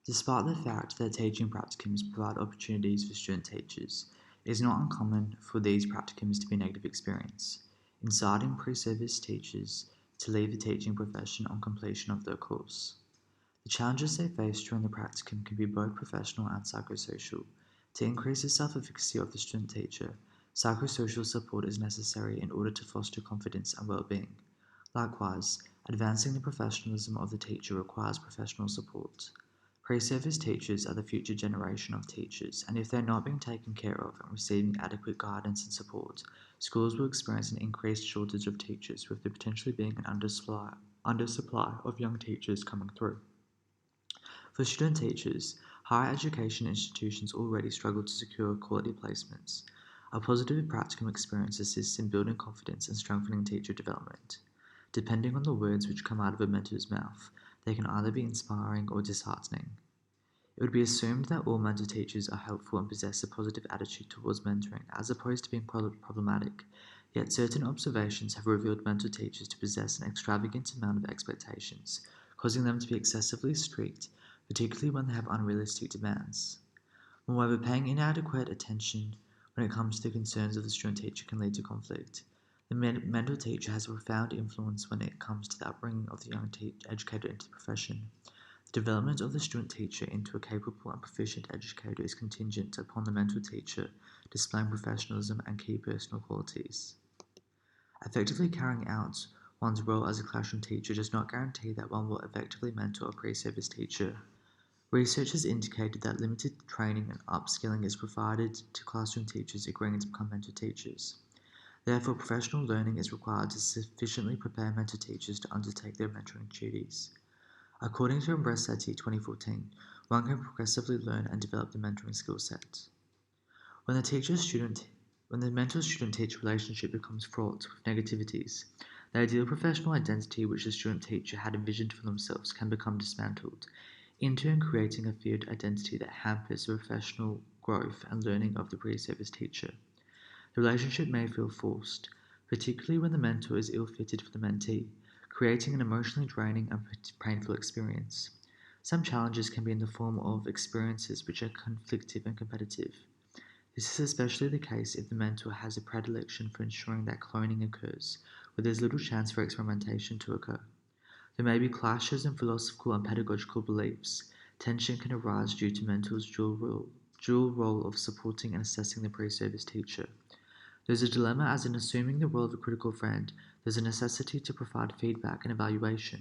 Despite the fact that teaching practicums provide opportunities for student teachers, it is not uncommon for these practicums to be a negative experience, inciting pre-service teachers to leave the teaching profession on completion of their course. The challenges they face during the practicum can be both professional and psychosocial. To increase the self-efficacy of the student teacher, psychosocial support is necessary in order to foster confidence and well-being. Likewise, advancing the professionalism of the teacher requires professional support. Pre-service teachers are the future generation of teachers, and if they're not being taken care of and receiving adequate guidance and support, schools will experience an increased shortage of teachers, with there potentially being an undersupply of young teachers coming through. For student teachers, higher education institutions already struggle to secure quality placements. A positive practicum experience assists in building confidence and strengthening teacher development. Depending on the words which come out of a mentor's mouth, they can either be inspiring or disheartening. It would be assumed that all mentor teachers are helpful and possess a positive attitude towards mentoring, as opposed to being problematic. Yet certain observations have revealed mentor teachers to possess an extravagant amount of expectations, causing them to be excessively strict, particularly when they have unrealistic demands. Moreover, paying inadequate attention when it comes to the concerns of the student teacher can lead to conflict. The mentor teacher has a profound influence when it comes to the upbringing of the young educator into the profession. The development of the student teacher into a capable and proficient educator is contingent upon the mentor teacher displaying professionalism and key personal qualities. Effectively carrying out one's role as a classroom teacher does not guarantee that one will effectively mentor a pre-service teacher. Research has indicated that limited training and upskilling is provided to classroom teachers agreeing to become mentor teachers. Therefore, professional learning is required to sufficiently prepare mentor teachers to undertake their mentoring duties. According to Imbresetti 2014, one can progressively learn and develop the mentoring skill set. When the mentor-student teacher relationship becomes fraught with negativities, the ideal professional identity which the student teacher had envisioned for themselves can become dismantled, in turn creating a feared identity that hampers the professional growth and learning of the pre-service teacher. The relationship may feel forced, particularly when the mentor is ill-fitted for the mentee, creating an emotionally draining and painful experience. Some challenges can be in the form of experiences which are conflictive and competitive. This is especially the case if the mentor has a predilection for ensuring that cloning occurs, where there is little chance for experimentation to occur. There may be clashes in philosophical and pedagogical beliefs. Tension can arise due to mentor's dual role of supporting and assessing the pre-service teacher. There's a dilemma as in assuming the role of a critical friend, there's a necessity to provide feedback and evaluation.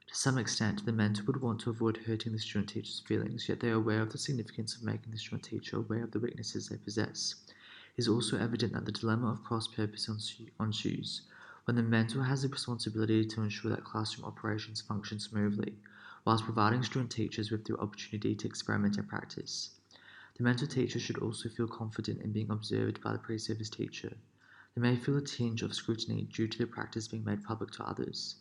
To some extent, the mentor would want to avoid hurting the student teacher's feelings, yet they are aware of the significance of making the student teacher aware of the weaknesses they possess. It is also evident that the dilemma of cross-purpose ensues, when the mentor has the responsibility to ensure that classroom operations function smoothly, whilst providing student teachers with the opportunity to experiment and practice. The mentor teacher should also feel confident in being observed by the pre-service teacher. They may feel a tinge of scrutiny due to the practice being made public to others.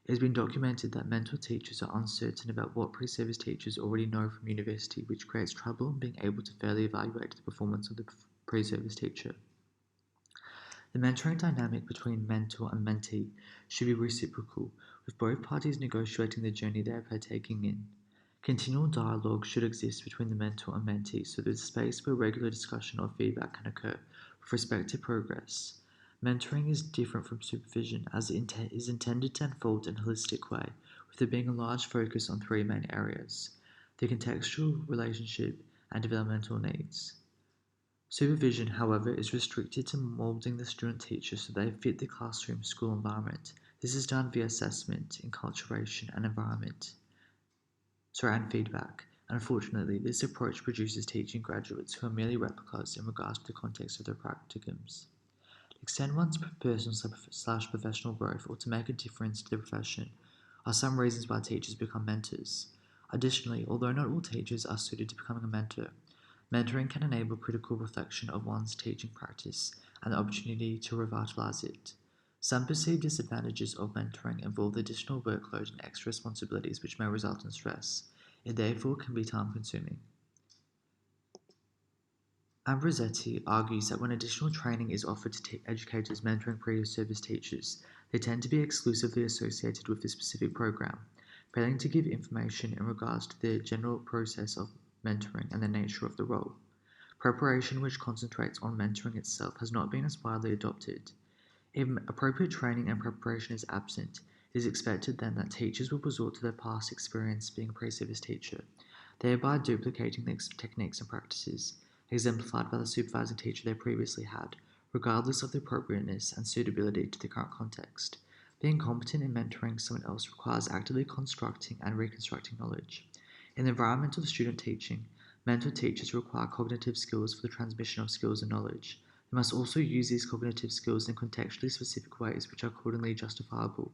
It has been documented that mentor teachers are uncertain about what pre-service teachers already know from university, which creates trouble in being able to fairly evaluate the performance of the pre-service teacher. The mentoring dynamic between mentor and mentee should be reciprocal, with both parties negotiating the journey they are partaking in. Continual dialogue should exist between the mentor and mentee so there's space where regular discussion or feedback can occur with respect to progress. Mentoring is different from supervision as it is intended to unfold in a holistic way, with there being a large focus on three main areas: the contextual, relationship, and developmental needs. Supervision, however, is restricted to molding the student teacher so they fit the classroom school environment. This is done via assessment, enculturation, and feedback. Unfortunately, this approach produces teaching graduates who are merely replicas in regards to the context of their practicums. To extend one's personal/professional growth or to make a difference to the profession are some reasons why teachers become mentors. Additionally, although not all teachers are suited to becoming a mentor, mentoring can enable critical reflection of one's teaching practice and the opportunity to revitalize it. Some perceived disadvantages of mentoring involve additional workload and extra responsibilities which may result in stress. It therefore can be time consuming. Ambrosetti argues that when additional training is offered to educators mentoring pre-service teachers, they tend to be exclusively associated with this specific program. failing to give information in regards to the general process of mentoring and the nature of the role. Preparation which concentrates on mentoring itself has not been as widely adopted. If appropriate training and preparation is absent, it is expected then that teachers will resort to their past experience being a pre-service teacher, thereby duplicating the techniques and practices exemplified by the supervising teacher they previously had, regardless of the appropriateness and suitability to the current context. Being competent in mentoring someone else requires actively constructing and reconstructing knowledge. In the environment of student teaching, mentor teachers require cognitive skills for the transmission of skills and knowledge. They must also use these cognitive skills in contextually specific ways which are accordingly justifiable.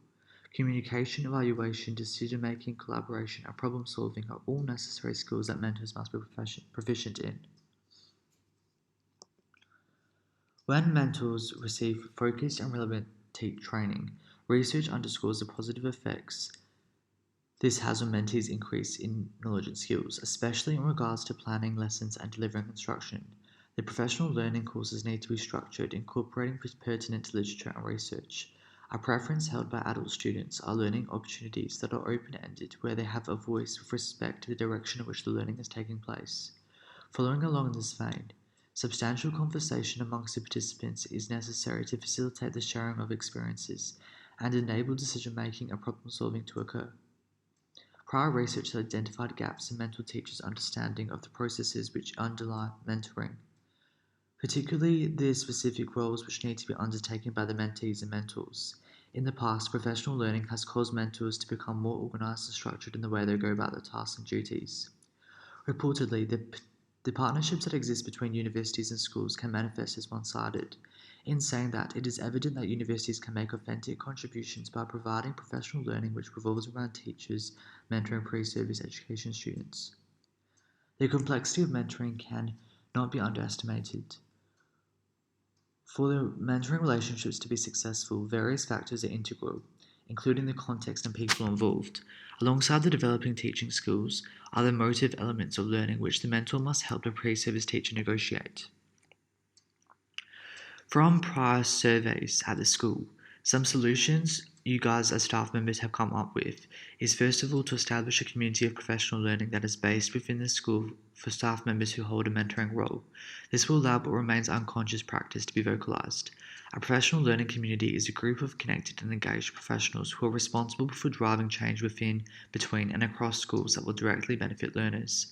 Communication, evaluation, decision making, collaboration, and problem solving are all necessary skills that mentors must be proficient in. When mentors receive focused and relevant training, research underscores the positive effects this has on mentees' increase in knowledge and skills, especially in regards to planning lessons and delivering instruction. The professional learning courses need to be structured, incorporating pertinent literature and research. A preference held by adult students are learning opportunities that are open-ended, where they have a voice with respect to the direction in which the learning is taking place. Following along in this vein, substantial conversation amongst the participants is necessary to facilitate the sharing of experiences and enable decision-making and problem-solving to occur. Prior research has identified gaps in mentor teachers' understanding of the processes which underlie mentoring, particularly the specific roles which need to be undertaken by the mentees and mentors. In the past, professional learning has caused mentors to become more organized and structured in the way they go about their tasks and duties. Reportedly, the partnerships that exist between universities and schools can manifest as one-sided. In saying that, it is evident that universities can make authentic contributions by providing professional learning which revolves around teachers mentoring pre-service education students. The complexity of mentoring can not be underestimated. For the mentoring relationships to be successful, various factors are integral, including the context and people involved. Alongside the developing teaching skills are the motive elements of learning which the mentor must help the pre-service teacher negotiate. From prior surveys at the school, some solutions you guys as staff members have come up with is first of all to establish a community of professional learning that is based within the school for staff members who hold a mentoring role. This will allow what remains unconscious practice to be vocalized. A professional learning community is a group of connected and engaged professionals who are responsible for driving change within, between, and across schools that will directly benefit learners.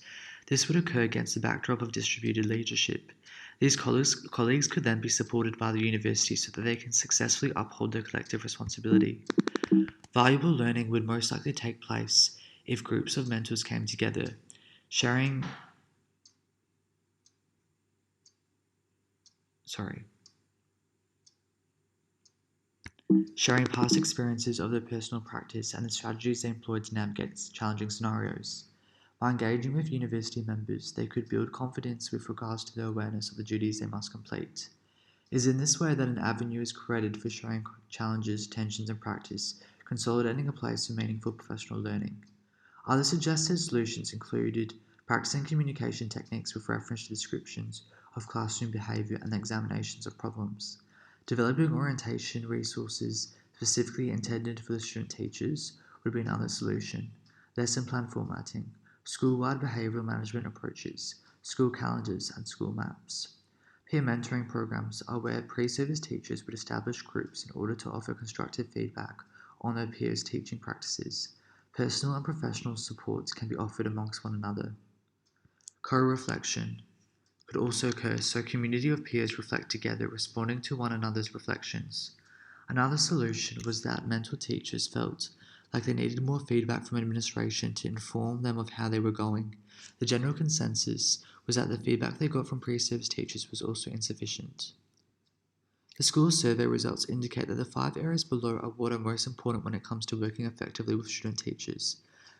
This would occur against the backdrop of distributed leadership. These colleagues could then be supported by the university so that they can successfully uphold their collective responsibility. Valuable learning would most likely take place if groups of mentors came together, sharing past experiences of their personal practice and the strategies they employed to navigate challenging scenarios. By engaging with university members, they could build confidence with regards to their awareness of the duties they must complete. It is in this way that an avenue is created for sharing challenges, tensions, and practice, consolidating a place for meaningful professional learning. Other suggested solutions included practicing communication techniques with reference to descriptions of classroom behaviour and examinations of problems, developing orientation resources specifically intended for the student teachers would be another solution, lesson plan formatting, school-wide behavioural management approaches, school calendars, and school maps. Peer mentoring programs are where pre-service teachers would establish groups in order to offer constructive feedback on their peers' teaching practices. Personal and professional supports can be offered amongst one another. Co-reflection could also occur so a community of peers reflect together, responding to one another's reflections. Another solution was that mentor teachers felt like they needed more feedback from administration to inform them of how they were going. The general consensus was that the feedback they got from pre-service teachers was also insufficient. The school's survey results indicate that the 5 areas below are what are most important when it comes to working effectively with student teachers.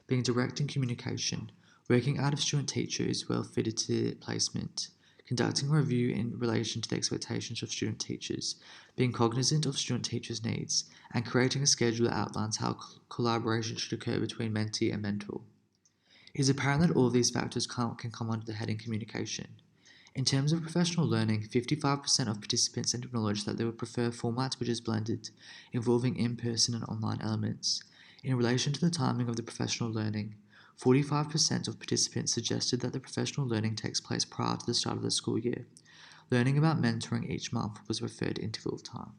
Being direct in communication, working out if student teacher is well fitted to placement, conducting a review in relation to the expectations of student teachers, being cognizant of student teachers' needs, and creating a schedule that outlines how collaboration should occur between mentee and mentor. It is apparent that all of these factors can come under the heading communication. In terms of professional learning, 55% of participants acknowledged that they would prefer formats which is blended, involving in-person and online elements. In relation to the timing of the professional learning, 45% of participants suggested that the professional learning takes place prior to the start of the school year. Learning about mentoring each month was the preferred interval of time.